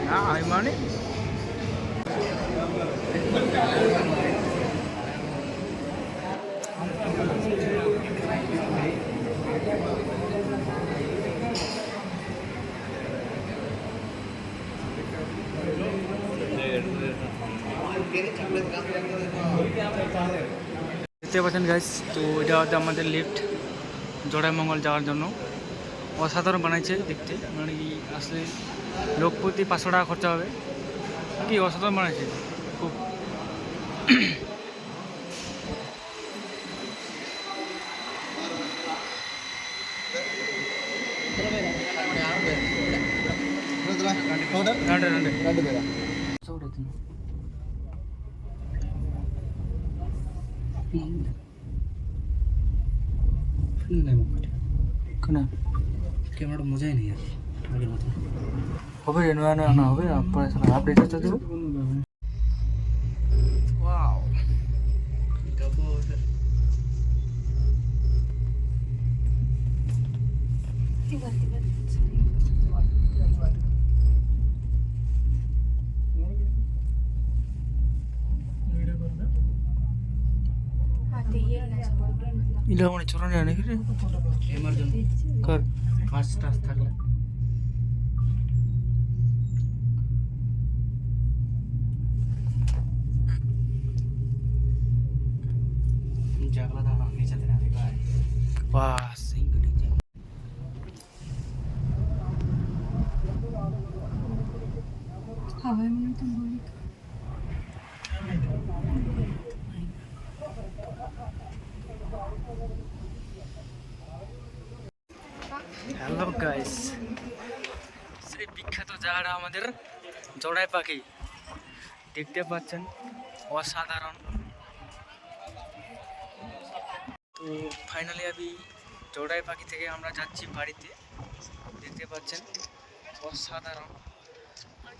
না আমি মানে দেখতে পাচ্ছেন গাইস, তো এটা হচ্ছে আমাদের লিফট জোড়াইমঙ্গল যাওয়ার জন্য। অসাধারণ বানাইছে দেখতে, মানে কি আসলে লোক প্রতি 500 টাকা খরচা হবে, কি অসাধারণ বানাইছে খুব। ক্যামেরাটা মজাই নেই আর আগের মতো হবে নয়া নয়া না হবে আপডেট হতে দেবো। ওয়াও ইলা মানে চোরানি নাকি রে এমার্জেন্সি কার কাজ টাজ থাকলে জাগলা দাঁড়া নিচে দিন আরে ভাই বাহ সিঙ্গল হাওয়াই মনে তো বলি হ্যালো গাইস, সেই বিখ্যাত জায়গাটা আমাদের জোড়াই পাখি দেখতে পাচ্ছেন, অসাধারণ। তো ফাইনালি আমি জোড়াই পাখি থেকে আমরা যাচ্ছি বাড়িতে, দেখতে পাচ্ছেন অসাধারণ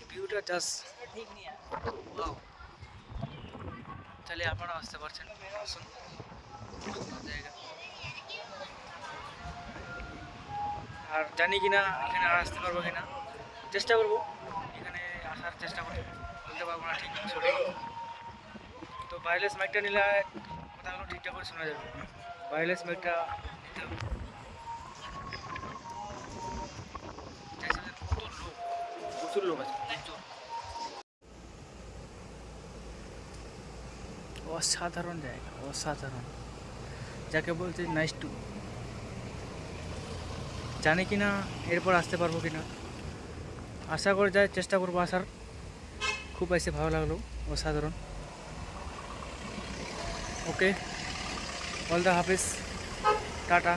ভিউটা জাস্ট তাহলে আপনারা আসতে পারছেন, আসুন জায়গা। আর জানি কিনা এখানে আর আসতে পারবো কিনা, চেষ্টা করবো এখানে আসার চেষ্টা করবো, বলতে পারবো না ঠিক সঠিক। তো ওয়্যারলেস মাইকটা নিলে কথাগুলো ঠিকঠাক করে শোনা যাবে, ওয়্যারলেস মাইকটা নিতে হবে। কত লোক, প্রচুর লোক আছে প্রচুর, অসাধারণ জায়গা, অসাধারণ, যাকে বলছে নাইস টু। জানি কি না এরপর আসতে পারবো কি না, আশা করে যাই, চেষ্টা করবো আসার। খুব এসে ভালো লাগলো, অসাধারণ। ওকে, অল দ্য হাফিজ, টাটা।